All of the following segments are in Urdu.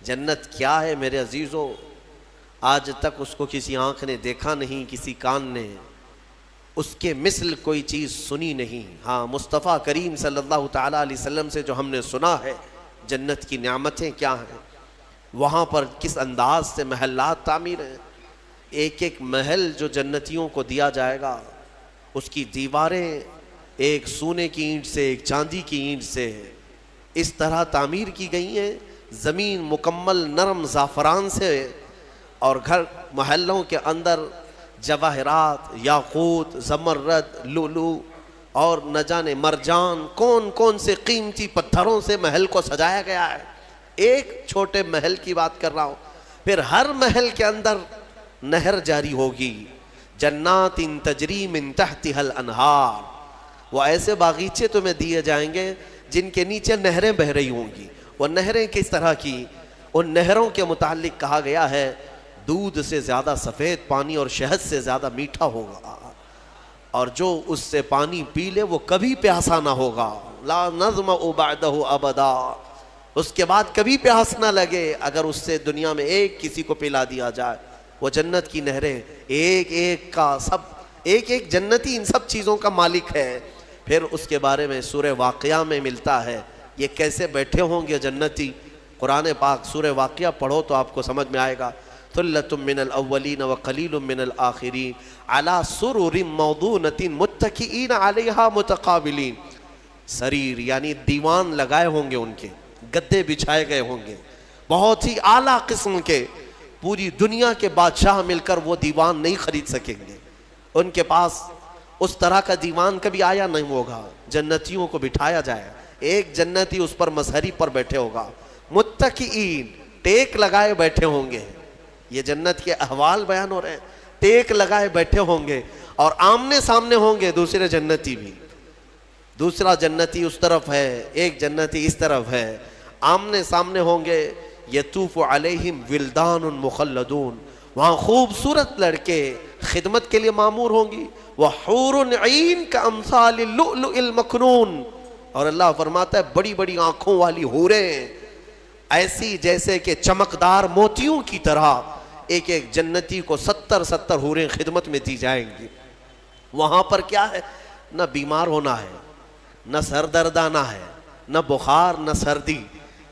جنت کیا ہے میرے عزیزو، آج تک اس کو کسی آنکھ نے دیکھا نہیں، کسی کان نے اس کے مثل کوئی چیز سنی نہیں۔ ہاں، مصطفیٰ کریم صلی اللہ تعالیٰ علیہ وسلم سے جو ہم نے سنا ہے جنت کی نعمتیں کیا ہیں، وہاں پر کس انداز سے محلات تعمیر ہیں۔ ایک ایک محل جو جنتیوں کو دیا جائے گا، اس کی دیواریں ایک سونے کی اینٹ سے، ایک چاندی کی اینٹ سے اس طرح تعمیر کی گئی ہیں، زمین مکمل نرم زعفران سے، اور گھر محلوں کے اندر جواہرات، یاقوت، زمرد، لؤلؤ اور نہ جانے مرجان، کون کون سے قیمتی پتھروں سے محل کو سجایا گیا ہے۔ ایک چھوٹے محل کی بات کر رہا ہوں۔ پھر ہر محل کے اندر نہر جاری ہوگی، جنات تجری من تحتها الانہار، وہ ایسے باغیچے تمہیں دیے جائیں گے جن کے نیچے نہریں بہہ رہی ہوں گی۔ وہ نہریں کس طرح کی؟ ان نہروں کے متعلق کہا گیا ہے دودھ سے زیادہ سفید پانی اور شہد سے زیادہ میٹھا ہوگا، اور جو اس سے پانی پی لے وہ کبھی پیاسا نہ ہوگا، لا نظمأ بعدہ ابدا، اس کے بعد کبھی پیاس نہ لگے اگر اس سے دنیا میں ایک کسی کو پلا دیا جائے۔ وہ جنت کی نہریں، ایک ایک کا سب، ایک ایک جنتی ان سب چیزوں کا مالک ہے۔ پھر اس کے بارے میں سورہ واقعہ میں ملتا ہے یہ کیسے بیٹھے ہوں گے جنتی۔ قرآن پاک سورہ واقعہ پڑھو تو آپ کو سمجھ میں آئے گا۔ ثلۃ من الاولین وقلیل من الآخرین علی سرر موضونۃ متکئین علیہا متقابلین، سریر یعنی دیوان لگائے ہوں گے، ان کے گدے بچھائے گئے ہوں گے، بہت ہی اعلیٰ قسم کے، پوری دنیا کے بادشاہ مل کر وہ دیوان نہیں خرید سکیں گے، ان کے پاس اس طرح کا دیوان کبھی آیا نہیں ہوگا۔ جنتیوں کو بٹھایا جائے، ایک جنتی اس پر مظہری پر بیٹھے ہوگا، متکئین ٹیک لگائے بیٹھے ہوں گے۔ یہ جنت کے احوال بیان ہو رہے ہیں، ٹیک لگائے بیٹھے ہوں گے، اور آمنے سامنے ہوں گے دوسرے جنتی بھی، دوسرا جنتی اس طرف ہے، ایک جنتی اس طرف ہے، آمنے سامنے ہوں گے۔ یطوف علیہم ولدان مخلدون، وہاں خوبصورت لڑکے خدمت کے لیے معمور ہوں گی، وحور عین کامثال اللؤلؤ المکنون، اور اللہ فرماتا ہے بڑی بڑی آنکھوں والی حوریں، ایسی جیسے کہ چمکدار موتیوں کی طرح، ایک ایک جنتی کو 70 حوریں خدمت میں دی جائیں گی۔ وہاں پر کیا ہے؟ نہ بیمار ہونا ہے، نہ سر درد آنا ہے، نہ بخار، نہ سردی۔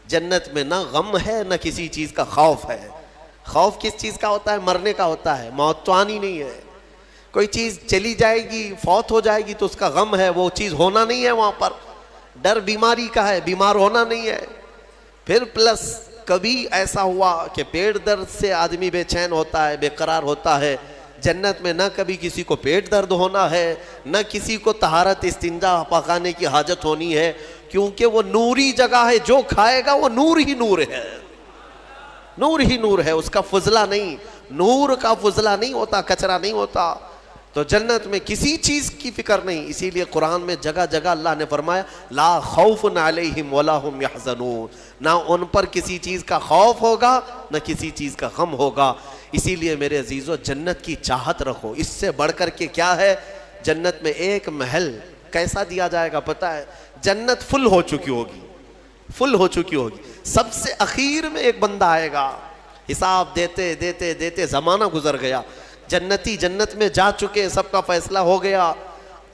جنت میں نہ غم ہے، نہ کسی چیز کا خوف ہے۔ خوف کس چیز کا ہوتا ہے؟ مرنے کا ہوتا ہے، موت تو آنی نہیں ہے۔ کوئی چیز چلی جائے گی، فوت ہو جائے گی تو اس کا غم ہے، وہ چیز ہونا نہیں ہے وہاں پر۔ ڈر بیماری کا ہے، بیمار ہونا نہیں ہے۔ پھر پلس کبھی ایسا ہوا کہ پیٹ درد سے آدمی بے چین ہوتا ہے، بے قرار ہوتا ہے، جنت میں نہ کبھی کسی کو پیٹ درد ہونا ہے، نہ کسی کو طہارت استنجا پکانے کی حاجت ہونی ہے، کیونکہ وہ نوری جگہ ہے، جو کھائے گا وہ نور ہی نور ہے، نور ہی نور ہے، اس کا فضلہ نہیں، نور کا فضلہ نہیں ہوتا، کچرا نہیں ہوتا۔ تو جنت میں کسی چیز کی فکر نہیں، اسی لیے قرآن میں جگہ جگہ اللہ نے فرمایا لا خوف علیہم ولا هم یحزنون، نہ ان پر کسی چیز کا خوف ہوگا، نہ کسی چیز کا غم ہوگا۔ اسی لیے میرے عزیزو جنت کی چاہت رکھو، اس سے بڑھ کر کے کیا ہے؟ جنت میں ایک محل کیسا دیا جائے گا پتہ ہے؟ جنت فل ہو چکی ہوگی، فل ہو چکی ہوگی، سب سے اخیر میں ایک بندہ آئے گا، حساب دیتے دیتے دیتے زمانہ گزر گیا، جنتی جنت میں جا چکے، سب کا فیصلہ ہو گیا،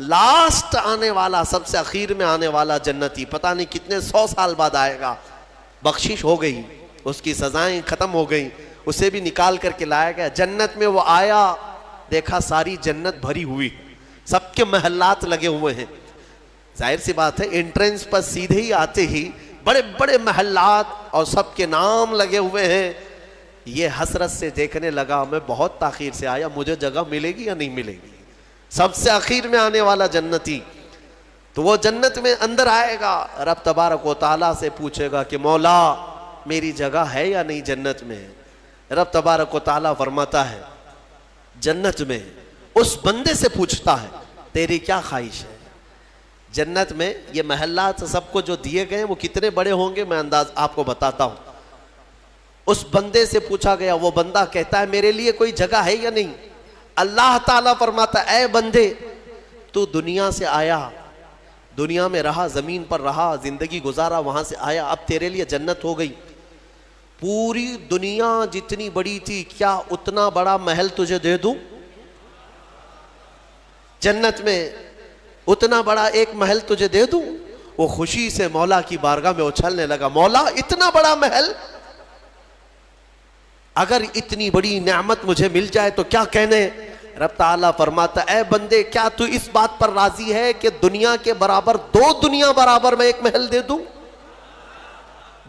لاسٹ آنے والا، سب سے اخیر میں آنے والا جنتی پتہ نہیں کتنے 100 سال بعد آئے گا، بخشش ہو گئی، اس کی سزائیں ختم ہو گئیں، اسے بھی نکال کر کے لایا گیا۔ جنت میں وہ آیا، دیکھا ساری جنت بھری ہوئی، سب کے محلات لگے ہوئے ہیں، ظاہر سی بات ہے انٹرنس پر سیدھے ہی آتے ہی بڑے بڑے محلات اور سب کے نام لگے ہوئے ہیں۔ یہ حسرت سے دیکھنے لگا، میں بہت تاخیر سے آیا، مجھے جگہ ملے گی یا نہیں ملے گی؟ سب سے اخیر میں آنے والا جنتی، تو وہ جنت میں اندر آئے گا، رب تبارک و تعالیٰ سے پوچھے گا کہ مولا میری جگہ ہے یا نہیں جنت میں؟ رب تبارک و تعالیٰ فرماتا ہے جنت میں اس بندے سے پوچھتا ہے تیری کیا خواہش ہے؟ جنت میں یہ محلات سب کو جو دیے گئے وہ کتنے بڑے ہوں گے میں انداز آپ کو بتاتا ہوں۔ اس بندے سے پوچھا گیا، وہ بندہ کہتا ہے میرے لیے کوئی جگہ ہے یا نہیں؟ اللہ تعالیٰ فرماتا ہے اے بندے تو دنیا سے آیا، دنیا میں رہا، زمین پر رہا، زندگی گزارا، وہاں سے آیا، اب تیرے لیے جنت ہو گئی، پوری دنیا جتنی بڑی تھی کیا اتنا بڑا محل تجھے دے دوں؟ جنت میں اتنا بڑا ایک محل تجھے دے دوں؟ وہ خوشی سے مولا کی بارگاہ میں اچھلنے لگا، مولا اتنا بڑا محل، اگر اتنی بڑی نعمت مجھے مل جائے تو کیا کہنے؟ رب تعالیٰ فرماتا، اے بندے کیا تو اس بات پر راضی ہے کہ دنیا کے برابر 2 دنیا برابر میں ایک محل دے دوں؟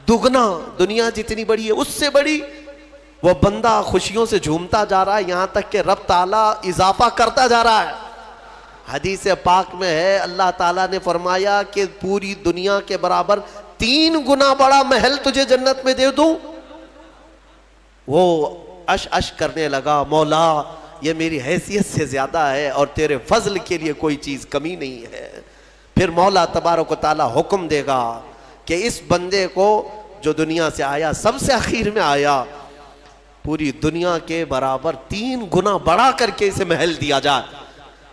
دگنا، دنیا جتنی بڑی ہے اس سے بڑی۔ وہ بندہ خوشیوں سے جھومتا جا رہا ہے، یہاں تک کہ رب تعالیٰ اضافہ کرتا جا رہا ہے۔ حدیث پاک میں ہے اللہ تعالیٰ نے فرمایا کہ پوری دنیا کے برابر 3 گنا بڑا محل تجھے جنت میں دے دوں۔ وہ اش کرنے لگا، مولا یہ میری حیثیت سے زیادہ ہے اور تیرے فضل کے لیے کوئی چیز کمی نہیں ہے۔ پھر مولا تبارک و تعالیٰ حکم دے گا کہ اس بندے کو جو دنیا سے آیا، سب سے اخیر میں آیا، پوری دنیا کے برابر 3 گنا بڑا کر کے اسے محل دیا جائے۔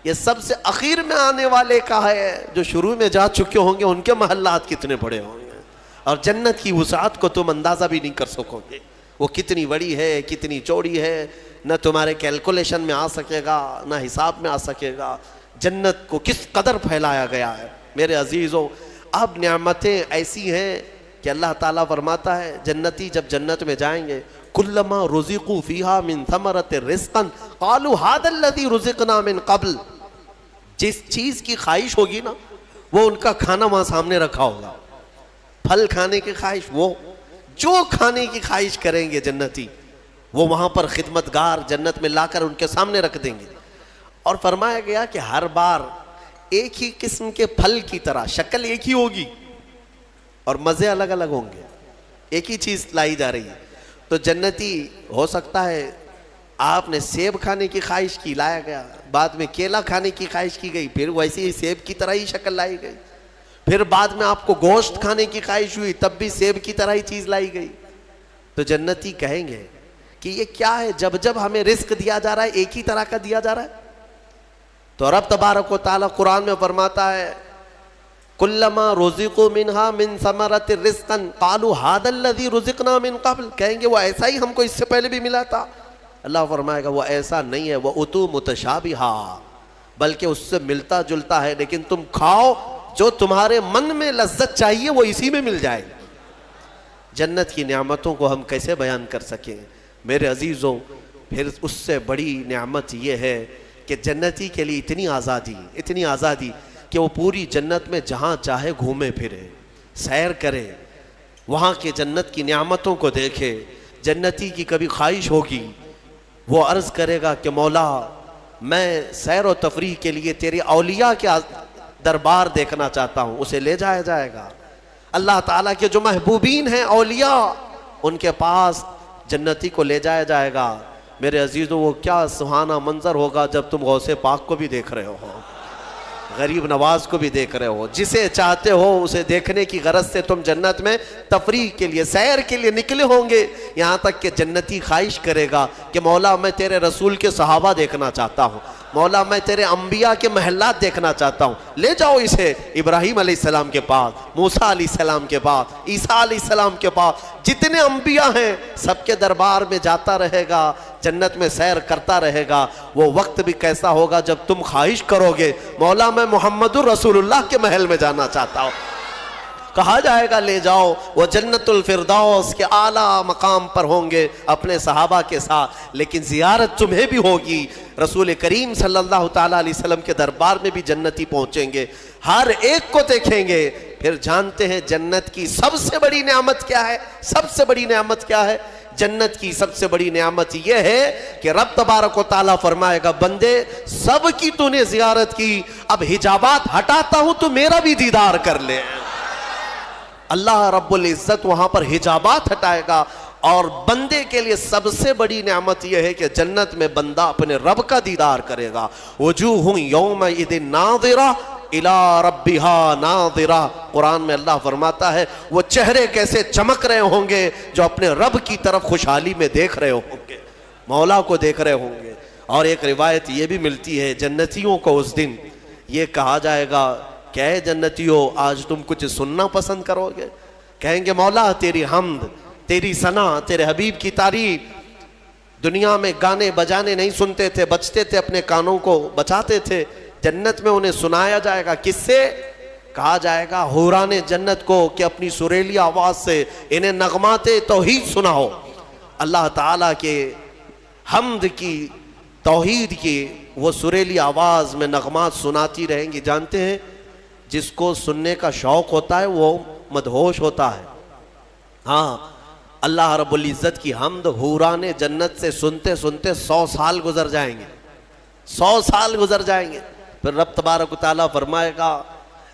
یہ سب سے اخیر میں آنے والے کا ہے، جو شروع میں جا چکے ہوں گے ان کے محلات کتنے بڑے ہوں گے، اور جنت کی وسعت کو تم اندازہ بھی نہیں کر سکو گے، وہ کتنی بڑی ہے، کتنی چوڑی ہے، نہ تمہارے کیلکولیشن میں آ سکے گا، نہ حساب میں آ سکے گا۔ جنت کو کس قدر پھیلایا گیا ہے میرے عزیزوں۔ اب نعمتیں ایسی ہیں کہ اللہ تعالیٰ فرماتا ہے جنتی جب جنت میں جائیں گے، کلما رزقوا فیہا من ثمرۃ رزقا قالوا ھذا الذی رزقنا من قبل، جس چیز کی خواہش ہوگی نا وہ ان کا کھانا وہاں سامنے رکھا ہوگا۔ پھل کھانے کی خواہش، وہ جو کھانے کی خواہش کریں گے جنتی، وہ وہاں پر خدمتگار جنت میں لا کر ان کے سامنے رکھ دیں گے۔ اور فرمایا گیا کہ ہر بار ایک ہی قسم کے پھل کی طرح شکل ایک ہی ہوگی اور مزے الگ الگ ہوں گے، ایک ہی چیز لائی جا رہی ہے۔ تو جنتی ہو سکتا ہے آپ نے سیب کھانے کی خواہش کی، لایا گیا، بعد میں کیلا کھانے کی خواہش کی گئی، پھر ویسے ہی سیب کی طرح ہی شکل لائی گئی، پھر بعد میں آپ کو گوشت کھانے کی خواہش ہوئی، تب بھی سیب کی طرح ہی چیز لائی گئی۔ تو جنتی کہیں گے کہ یہ کیا ہے، جب جب ہمیں رزق دیا جا رہا ہے ایک ہی طرح کا دیا جا رہا ہے؟ تو رب تبارک و تعالیٰ قرآن میں فرماتا ہے کلما رزقوا منہا من ثمرۃ رزقا قالوا ھذا الذی رزقنا من قبل، کہیں گے وہ ایسا ہی ہم کو اس سے پہلے بھی ملا تھا۔ اللہ فرمائے گا وہ ایسا نہیں ہے، وہ اتو متشابہا، بلکہ اس سے ملتا جلتا ہے، لیکن تم کھاؤ، جو تمہارے من میں لذت چاہیے وہ اسی میں مل جائے۔ جنت کی نعمتوں کو ہم کیسے بیان کر سکیں میرے عزیزوں۔ پھر اس سے بڑی نعمت یہ ہے کہ جنتی کے لیے اتنی آزادی کہ وہ پوری جنت میں جہاں چاہے گھومے پھرے، سیر کرے، وہاں کے جنت کی نعمتوں کو دیکھے۔ جنتی کی کبھی خواہش ہوگی، وہ عرض کرے گا کہ مولا میں سیر و تفریح کے لیے تیرے اولیاء کے دربار دیکھنا چاہتا ہوں، اسے لے جایا جائے گا۔ اللہ تعالیٰ کے جو محبوبین ہیں اولیاء، ان کے پاس جنتی کو لے جایا جائے گا۔ میرے عزیزوں وہ کیا سہانا منظر ہوگا جب تم غوث پاک کو بھی دیکھ رہے ہو، غریب نواز کو بھی دیکھ رہے ہو، جسے چاہتے ہو اسے دیکھنے کی غرض سے تم جنت میں تفریح کے لیے، سیر کے لیے نکلے ہوں گے، یہاں تک کہ جنتی خواہش کرے گا کہ مولا میں تیرے رسول کے صحابہ دیکھنا چاہتا ہوں، مولا میں تیرے انبیاء کے محلات دیکھنا چاہتا ہوں، لے جاؤ اسے ابراہیم علیہ السلام کے پاس، موسیٰ علیہ السلام کے پاس، عیسیٰ علیہ السلام کے پاس، جتنے انبیاء ہیں سب کے دربار میں جاتا رہے گا، جنت میں سیر کرتا رہے گا۔ وہ وقت بھی کیسا ہوگا جب تم خواہش کرو گے مولا میں محمد الرسول اللہ کے محل میں جانا چاہتا ہوں، کہا جائے گا لے جاؤ، وہ جنت الفردوس کے اعلیٰ مقام پر ہوں گے اپنے صحابہ کے ساتھ، لیکن زیارت تمہیں بھی ہوگی۔ رسول کریم صلی اللہ تعالیٰ علیہ وسلم کے دربار میں بھی جنتی پہنچیں گے، ہر ایک کو دیکھیں گے۔ پھر جانتے ہیں جنت کی سب سے بڑی نعمت کیا ہے؟ سب سے بڑی نعمت کیا ہے؟ جنت کی سب سے بڑی نعمت یہ ہے کہ رب تبارک و تعالیٰ فرمائے گا بندے سب کی تو نے زیارت کی، اب حجابات ہٹاتا ہوں تو میرا بھی دیدار کر لے۔ اللہ رب العزت وہاں پر حجابات ہٹائے گا، اور بندے کے لیے سب سے بڑی نعمت یہ ہے کہ جنت میں بندہ اپنے رب کا دیدار کرے گا۔ وجوہ یومئذ ناظرہ الی ربہا ناظرہ، قرآن میں اللہ فرماتا ہے وہ چہرے کیسے چمک رہے ہوں گے جو اپنے رب کی طرف خوشحالی میں دیکھ رہے ہوں گے، مولا کو دیکھ رہے ہوں گے۔ اور ایک روایت یہ بھی ملتی ہے جنتیوں کو اس دن یہ کہا جائے گا کہ اے جنتیوں آج تم کچھ سننا پسند کرو گے؟ کہیں گے مولا تیری حمد، تیری ثنا، تیرے حبیب کی تعریف. دنیا میں گانے بجانے نہیں سنتے تھے، بچتے تھے، اپنے کانوں کو بچاتے تھے. جنت میں انہیں سنایا جائے گا. کس سے؟ کہا جائے گا حوران جنت کو کہ اپنی سریلی آواز سے انہیں نغمات توحید سناؤ. اللہ تعالیٰ کے حمد کی، توحید کی وہ سریلی آواز میں نغمات سناتی رہیں گی. جانتے ہیں جس کو سننے کا شوق ہوتا ہے وہ مدہوش ہوتا ہے. ہاں، اللہ رب العزت کی حمد حوران جنت سے سنتے سنتے 100 سال گزر جائیں گے. 100 سال گزر جائیں گے. پھر رب تبارک و تعالیٰ فرمائے گا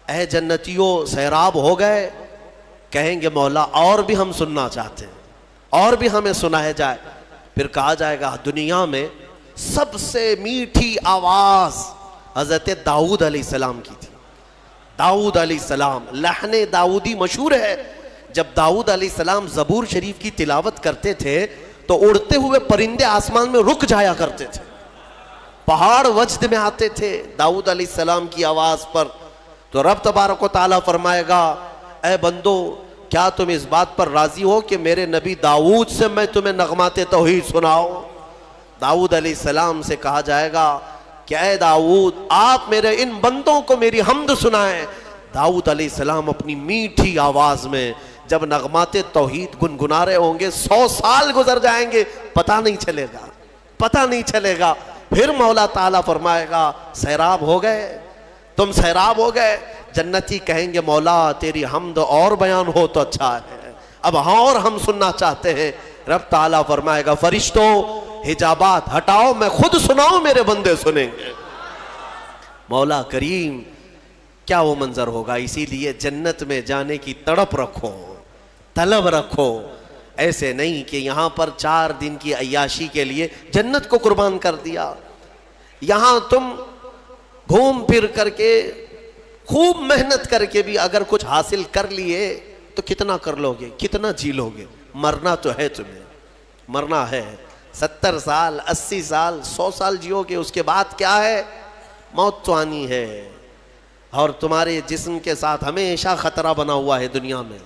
اے جنتیوں سیراب ہو گئے؟ کہیں گے مولا اور بھی ہم سننا چاہتے ہیں، اور بھی ہمیں سنایا جائے. پھر کہا جائے گا دنیا میں سب سے میٹھی آواز حضرت داؤد علیہ السلام کی تھی. داؤد علیہ السلام، لحن داؤدی مشہور ہے. جب داؤد علیہ السلام زبور شریف کی تلاوت کرتے تھے تو اڑتے ہوئے پرندے آسمان میں رک جایا کرتے تھے، پہاڑ وجد میں آتے تھے داؤد علیہ السلام کی آواز پر. تو رب تبارک و تعالیٰ فرمائے گا اے بندو کیا تم اس بات پر راضی ہو کہ میرے نبی داؤد سے میں تمہیں نغمات توحید سناؤں؟ داؤد علیہ السلام سے کہا جائے گا کہ اے داؤد آپ میرے ان بندوں کو میری حمد سنائیں. داؤد علیہ السلام اپنی میٹھی آواز میں جب نغمات توحید گنگنا رہے ہوں گے 100 سال گزر جائیں گے، پتہ نہیں چلے گا، پتہ نہیں چلے گا. پھر مولا تعالیٰ فرمائے گا سیراب ہو گئے، تم سیراب ہو گئے. جنتی کہیں گے مولا تیری حمد اور بیان ہو تو اچھا ہے، اب ہاں اور ہم سننا چاہتے ہیں. رب تعالیٰ فرمائے گا فرشتوں حجابات ہٹاؤ، میں خود سناؤں میرے بندے سنیں گے. مولا کریم کیا وہ منظر ہوگا. اسی لیے جنت میں جانے کی تڑپ رکھو، طلب رکھو. ایسے نہیں کہ یہاں پر 4 دن کی عیاشی کے لیے جنت کو قربان کر دیا. یہاں تم گھوم پھر کر کے خوب محنت کر کے بھی اگر کچھ حاصل کر لیے تو کتنا کر لو گے، کتنا جی لو گے. مرنا تو ہے، تمہیں مرنا ہے. 70 سال 80 سال 100 سال جیو گے، اس کے بعد کیا ہے؟ موت تو آنی ہے. اور تمہارے جسم کے ساتھ ہمیشہ خطرہ بنا ہوا ہے دنیا میں.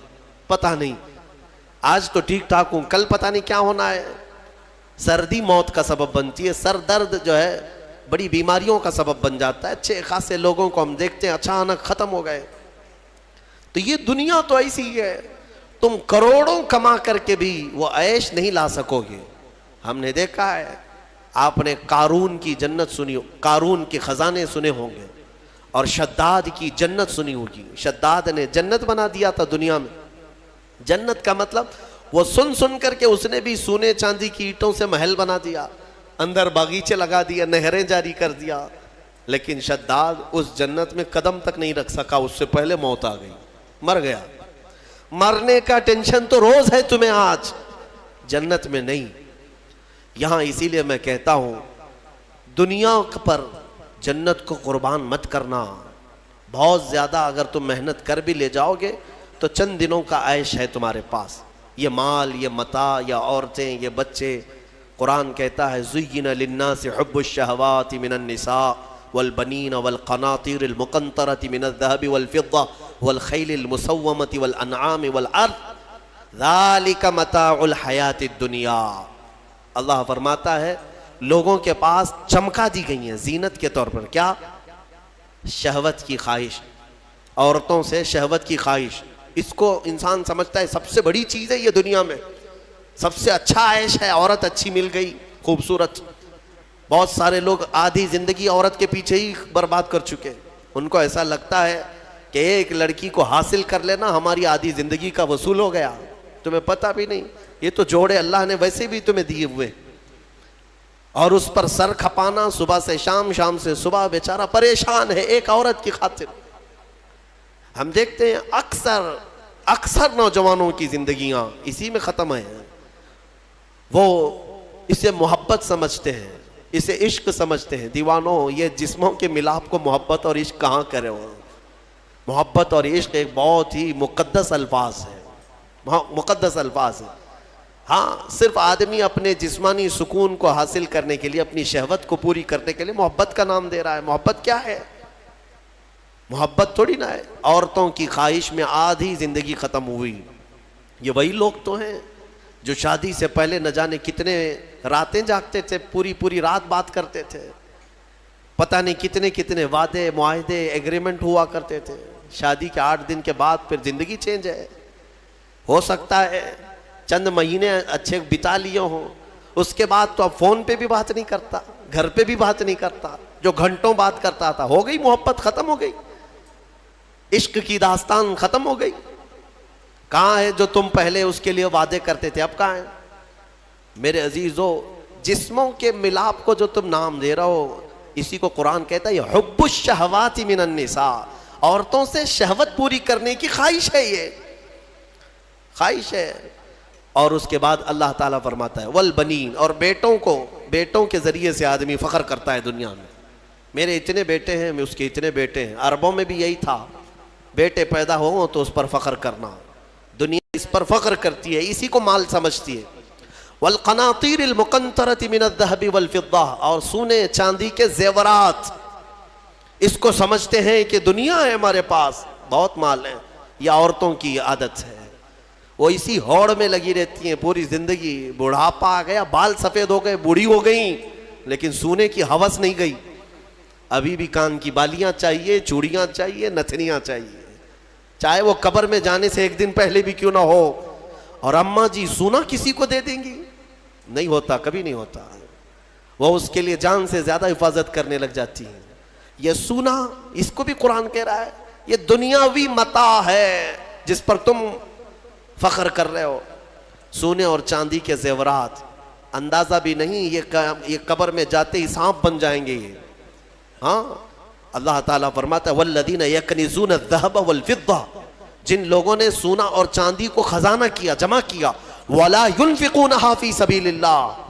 پتہ نہیں آج تو ٹھیک ٹھاک ہوں، کل پتہ نہیں کیا ہونا ہے. سردی موت کا سبب بنتی ہے، سر درد جو ہے بڑی بیماریوں کا سبب بن جاتا ہے. اچھے خاصے لوگوں کو ہم دیکھتے ہیں اچانک ختم ہو گئے. تو یہ دنیا تو ایسی ہی ہے، تم کروڑوں کما کر کے بھی وہ عیش نہیں لا سکو گے. ہم نے دیکھا ہے، آپ نے قارون کی جنت سنی، قارون کے خزانے سنے ہوں گے، اور شداد کی جنت سنی ہوگی. شداد نے جنت بنا دیا تھا دنیا میں. جنت کا مطلب وہ سن سن کر کے اس نے بھی سونے چاندی کی اینٹوں سے محل بنا دیا، اندر باغیچے لگا دیا، نہریں جاری کر دیا. لیکن شداد اس جنت میں قدم تک نہیں رکھ سکا، اس سے پہلے موت آ گئی، مر گیا. مرنے کا ٹینشن تو روز ہے تمہیں آج، جنت میں نہیں. یہاں اسی لیے میں کہتا ہوں دنیا پر جنت کو قربان مت کرنا. بہت زیادہ اگر تم محنت کر بھی لے جاؤ گے تو چند دنوں کا عیش ہے تمہارے پاس. یہ مال، یہ متاع، یا عورتیں، یہ بچے. قرآن کہتا ہے زُيِّنَ لِلنَّاسِ حُبُّ الشَّهَوَاتِ مِنَ النِّسَاءِ وَالْبَنِينَ وَالْقَنَاطِيرِ الْمُقَنطَرَةِ مِنَ الذَّهَبِ وَالْفِضَّةِ وَالْخَيْلِ الْمُسَوَّمَةِ وَالْأَنْعَامِ وَالْحَرْثِ ذَلِكَ مَتَاعُ الْحَيَاةِ الدُّنْيَا. اللہ فرماتا ہے لوگوں کے پاس چمکا دی گئی ہیں زینت کے طور پر. کیا؟ شہوت کی خواہش، عورتوں سے شہوت کی خواہش. اس کو انسان سمجھتا ہے سب سے بڑی چیز ہے یہ دنیا میں، سب سے اچھا عیش ہے. عورت اچھی مل گئی، خوبصورت. بہت سارے لوگ آدھی زندگی عورت کے پیچھے ہی برباد کر چکے. ان کو ایسا لگتا ہے کہ ایک لڑکی کو حاصل کر لینا ہماری آدھی زندگی کا وصول ہو گیا. تمہیں پتہ بھی نہیں یہ تو جوڑے اللہ نے ویسے بھی تمہیں دیے ہوئے، اور اس پر سر کھپانا صبح سے شام، شام سے صبح. بیچارہ پریشان ہے ایک عورت کی خاطر. ہم دیکھتے ہیں اکثر نوجوانوں کی زندگیاں اسی میں ختم ہیں. وہ اسے محبت سمجھتے ہیں، اسے عشق سمجھتے ہیں. دیوانوں، یہ جسموں کے ملاپ کو محبت اور عشق کہاں کرے ہو. محبت اور عشق ایک بہت ہی مقدس الفاظ ہے، مقدس الفاظ ہے. ہاں، صرف آدمی اپنے جسمانی سکون کو حاصل کرنے کے لیے، اپنی شہوت کو پوری کرنے کے لیے محبت کا نام دے رہا ہے. محبت کیا ہے؟ محبت تھوڑی نہ ہے. عورتوں کی خواہش میں آدھی زندگی ختم ہوئی. یہ وہی لوگ تو ہیں جو شادی سے پہلے نہ جانے کتنے راتیں جاگتے تھے، پوری پوری رات بات کرتے تھے، پتہ نہیں کتنے کتنے وعدے معاہدے ایگریمنٹ ہوا کرتے تھے، شادی کے 8 دن کے بعد پھر زندگی چینج ہے. ہو سکتا ہے چند مہینے اچھے بتا لیے ہوں، اس کے بعد تو اب فون پہ بھی بات نہیں کرتا، گھر پہ بھی بات نہیں کرتا. جو گھنٹوں بات کرتا تھا، ہو گئی محبت ختم ہو گئی، عشق کی داستان ختم ہو گئی. کہاں ہے جو تم پہلے اس کے لیے وعدے کرتے تھے، اب کہاں ہے؟ میرے عزیزو، جسموں کے ملاپ کو جو تم نام دے رہے ہو، اسی کو قرآن کہتا ہے یہ حب الشہوات من النساء، عورتوں سے شہوت پوری کرنے کی خواہش ہے، یہ خواہش ہے. اور اس کے بعد اللہ تعالیٰ فرماتا ہے والبنین، اور بیٹوں کے ذریعے سے آدمی فخر کرتا ہے دنیا میں، میرے اتنے بیٹے ہیں، میں اس کے اتنے بیٹے ہیں. عربوں میں بھی یہی تھا، بیٹے پیدا ہوں تو اس پر فخر کرنا، دنیا اس پر فخر کرتی ہے، اسی کو مال سمجھتی ہے. والقناطیر المقنطرۃ من الذهب والفضہ، اور سونے چاندی کے زیورات، اس کو سمجھتے ہیں کہ دنیا ہے ہمارے پاس، بہت مال ہے. یہ عورتوں کی عادت ہے، وہ اسی ہوڑ میں لگی رہتی ہیں پوری زندگی. بڑھاپا آ گیا، بال سفید ہو گئے، بوڑھی ہو گئیں، لیکن سونے کی ہوس نہیں گئی. ابھی بھی کان کی بالیاں چاہیے، چوڑیاں چاہیے، نتھنیاں چاہیے، چاہے وہ قبر میں جانے سے 1 دن پہلے بھی کیوں نہ ہو. اور اماں جی سونا کسی کو دے دیں گی؟ نہیں ہوتا، کبھی نہیں ہوتا. وہ اس کے لیے جان سے زیادہ حفاظت کرنے لگ جاتی ہیں. یہ سونا، اس کو بھی قرآن کہہ رہا ہے یہ دنیاوی متاع ہے جس پر تم فخر کر رہے ہو. سونے اور چاندی کے زیورات، اندازہ بھی نہیں یہ قبر میں جاتے ہی سانپ بن جائیں گے. یہ ہاں، اللہ تعالیٰ فرماتا ہے والذین یکنزون الذهب والفضہ، جن لوگوں نے سونا اور چاندی کو خزانہ کیا، جمع کیا، ولا ينفقونها فی سبیل اللہ،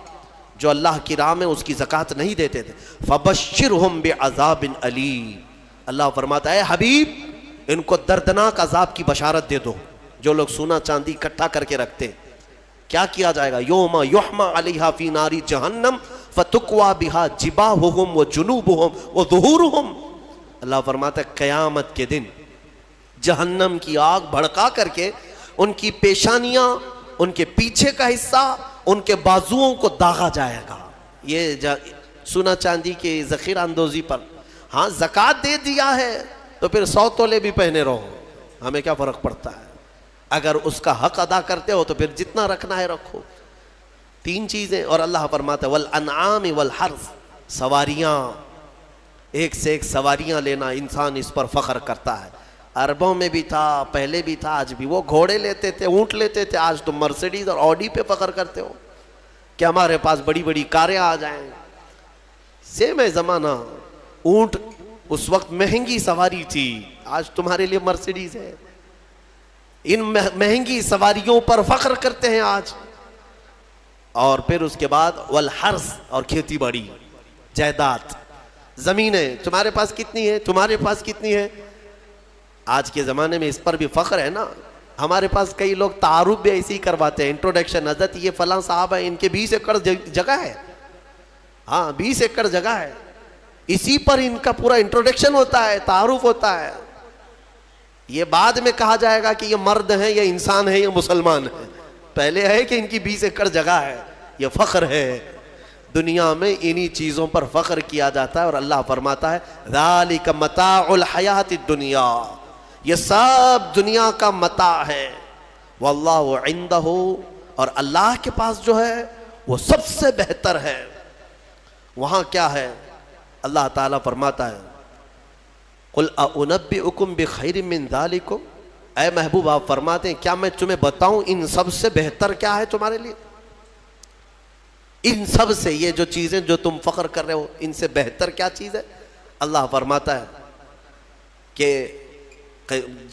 جو اللہ کی راہ میں اس کی زکوٰۃ نہیں دیتے تھے، فبشرهم بعذاب علیم، اللہ فرماتا ہے حبیب ان کو دردناک عذاب کی بشارت دے دو. جو لوگ سونا چاندی اکٹھا کر کے رکھتے، کیا کیا جائے گا؟ یوم یحمى علیہا فی نار جہنم فتکوی بہا جباہہم وجنوبہم وظہورہم. اللہ فرماتا ہے قیامت کے دن جہنم کی آگ بھڑکا کر کے ان کی پیشانیاں، ان کے پیچھے کا حصہ، ان کے بازوؤں کو داغا جائے گا. یہ سونا چاندی کی ذخیرہ اندوزی پر. ہاں زکوٰۃ دے دیا ہے تو پھر 100 تولے بھی پہنے رہو، ہمیں کیا فرق پڑتا ہے؟ اگر اس کا حق ادا کرتے ہو تو پھر جتنا رکھنا ہے رکھو. 3 چیزیں. اور اللہ فرماتا ہے والانعام والحرث، سواریاں، ایک سے ایک سواریاں لینا، انسان اس پر فخر کرتا ہے. عربوں میں بھی تھا، پہلے بھی تھا، آج بھی. وہ گھوڑے لیتے تھے، اونٹ لیتے تھے. آج تم مرسیڈیز اور آڈی پہ فخر کرتے ہو کہ ہمارے پاس بڑی بڑی کاریں آ جائیں. سیم ہے زمانہ. اونٹ اس وقت مہنگی سواری تھی، آج تمہارے لیے مرسیڈیز ہے. ان مہنگی سواریوں پر فخر کرتے ہیں آج. اور پھر اس کے بعد والحرث، اور کھیتی باڑی، جائیداد، زمینیں. تمہارے پاس کتنی ہے؟ تمہارے پاس کتنی ہے؟ آج کے زمانے میں اس پر بھی فخر ہے نا. ہمارے پاس کئی لوگ تعارف بھی ایسے ہی کرواتے ہیں، انٹروڈکشن، حضرت یہ فلاں صاحب ہے، ان کے 20 ایکڑ جگہ ہے. ہاں 20 ایکڑ جگہ ہے، اسی پر ان کا پورا انٹروڈکشن ہوتا ہے، تعارف ہوتا ہے. یہ بعد میں کہا جائے گا کہ یہ مرد ہیں، یہ انسان ہے، یہ مسلمان ہے. پہلے ہے کہ ان کی 20 ایکڑ جگہ ہے. یہ فخر ہے. دنیا میں انہی چیزوں پر فخر کیا جاتا ہے. اور اللہ فرماتا ہے ذالک متاع الحیات الدنیا، یہ سب دنیا کا متاع ہے. واللہ عندہ، اور اللہ کے پاس جو ہے وہ سب سے بہتر ہے. وہاں کیا ہے؟ اللہ تعالیٰ فرماتا ہے قل اؤنبئکم بخیر من ذالکم، اے محبوب آپ فرماتے ہیں کیا میں تمہیں بتاؤں ان سب سے بہتر کیا ہے تمہارے لیے؟ ان سب سے، یہ جو چیزیں جو تم فخر کر رہے ہو، ان سے بہتر کیا چیز ہے؟ اللہ فرماتا ہے کہ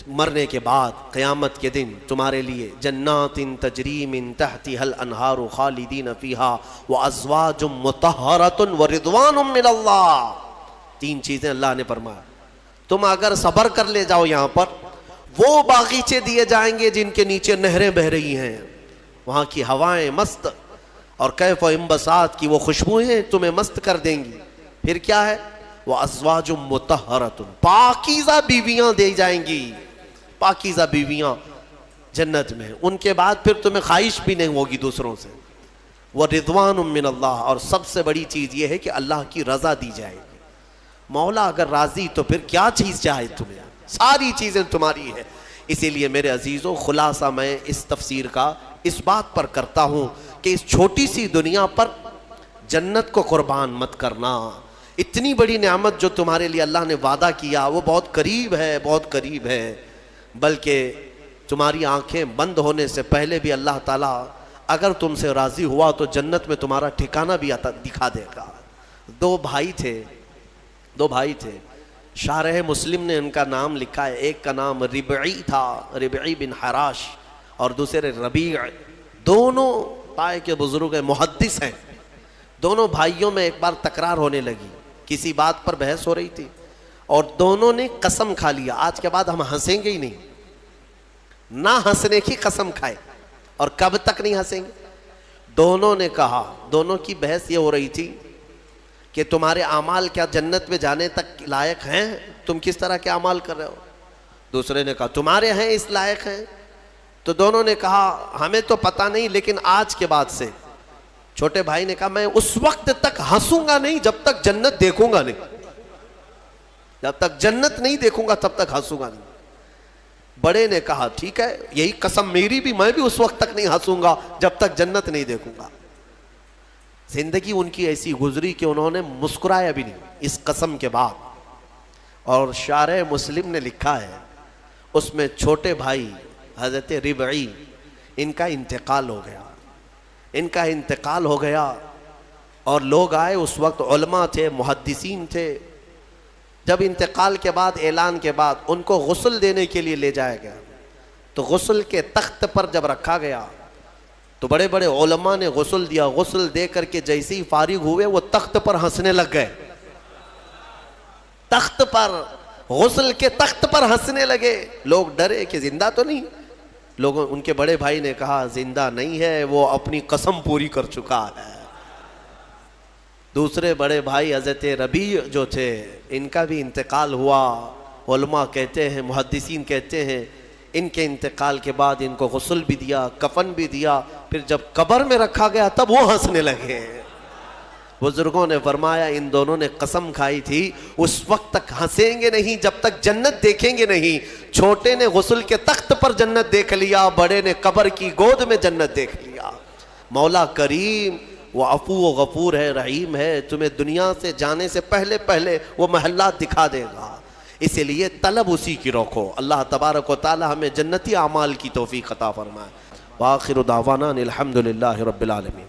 مرنے کے بعد قیامت کے دن تمہارے لیے جنات تجری من تحتها الانہار خالدین فیہا وازواج مطہرۃ ورضوان من اللہ. 3 چیزیں اللہ نے فرمایا. تم اگر صبر کر لے جاؤ یہاں پر، وہ باغیچے دیے جائیں گے جن کے نیچے نہریں بہہ رہی ہیں، وہاں کی ہوائیں مست، اور کیف و انبساط کی وہ خوشبوئیں تمہیں مست کر دیں گی. پھر کیا ہے؟ وَأَزْوَاجٌ مُطَهَّرَةٌ، پاکیزہ بیویاں دی جائیں گی. پاکیزہ بیویاں جنت میں، ان کے بعد پھر تمہیں خواہش بھی نہیں ہوگی دوسروں سے. وَرِضْوَانٌ مِّنَ اللَّهِ، اور سب سے بڑی چیز یہ ہے کہ اللہ کی رضا دی جائے گی. مولا اگر راضی تو پھر کیا چیز چاہے تمہیں، ساری چیزیں تمہاری ہیں. اسی لیے میرے عزیزوں خلاصہ میں اس تفسیر کا اس بات پر کرتا ہوں کہ اس چھوٹی سی دنیا پر جنت کو قربان مت کرنا. اتنی بڑی نعمت جو تمہارے لیے اللہ نے وعدہ کیا وہ بہت قریب ہے، بہت قریب ہے. بلکہ تمہاری آنکھیں بند ہونے سے پہلے بھی اللہ تعالیٰ اگر تم سے راضی ہوا تو جنت میں تمہارا ٹھکانہ بھی دکھا دے گا. دو بھائی تھے شارح مسلم نے ان کا نام لکھا ہے. ایک کا نام ربعی تھا، ربعی بن حراش، اور دوسرے ربیع. دونوں پائے کے بزرگ ہیں، محدث ہیں. دونوں بھائیوں میں ایک بار تکرار ہونے لگی، کسی بات پر بحث ہو رہی تھی اور دونوں نے قسم کھا لیا آج کے بعد ہم ہنسیں گے ہی نہیں. نہ ہنسنے کی قسم کھائے. اور کب تک نہیں ہنسیں گے؟ دونوں نے کہا، دونوں کی بحث یہ ہو رہی تھی کہ تمہارے اعمال کیا جنت میں جانے تک لائق ہیں؟ تم کس طرح کے اعمال کر رہے ہو؟ دوسرے نے کہا تمہارے ہیں اس لائق ہیں. تو دونوں نے کہا ہمیں تو پتہ نہیں، لیکن آج کے بعد سے. چھوٹے بھائی نے کہا میں اس وقت تک ہنسوں گا نہیں جب تک جنت دیکھوں گا نہیں. جب تک جنت نہیں دیکھوں گا تب تک ہنسوں گا نہیں. بڑے نے کہا ٹھیک ہے یہی قسم میری بھی، میں بھی اس وقت تک نہیں ہنسوں گا جب تک جنت نہیں دیکھوں گا. زندگی ان کی ایسی گزری کہ انہوں نے مسکرایا بھی نہیں اس قسم کے بعد. اور شارح مسلم نے لکھا ہے اس میں چھوٹے بھائی حضرت ربعی ان کا انتقال ہو گیا. اور لوگ آئے، اس وقت علماء تھے، محدثین تھے. جب انتقال کے بعد، اعلان کے بعد ان کو غسل دینے کے لیے لے جایا گیا تو غسل کے تخت پر جب رکھا گیا تو بڑے بڑے علماء نے غسل دیا. غسل دے کر کے جیسے ہی فارغ ہوئے وہ تخت پر ہنسنے لگ گئے. تخت پر، غسل کے تخت پر ہنسنے لگے. لوگ ڈرے کہ زندہ تو نہیں. لوگوں، ان کے بڑے بھائی نے کہا زندہ نہیں ہے، وہ اپنی قسم پوری کر چکا ہے. دوسرے بڑے بھائی حضرت ربیع جو تھے ان کا بھی انتقال ہوا. علماء کہتے ہیں، محدثین کہتے ہیں ان کے انتقال کے بعد ان کو غسل بھی دیا، کفن بھی دیا. پھر جب قبر میں رکھا گیا تب وہ ہنسنے لگے. بزرگوں نے فرمایا ان دونوں نے قسم کھائی تھی اس وقت تک ہنسیں گے نہیں جب تک جنت دیکھیں گے نہیں. چھوٹے نے غسل کے تخت پر جنت دیکھ لیا، بڑے نے قبر کی گود میں جنت دیکھ لیا. مولا کریم وہ عفو و غفور ہے، رحیم ہے. تمہیں دنیا سے جانے سے پہلے وہ محلات دکھا دے گا. اسی لیے طلب اسی کی رکھو. اللہ تبارک و تعالی ہمیں جنتی اعمال کی توفیق عطا فرمائے. وآخر دعوانا الحمدللہ رب العالمین.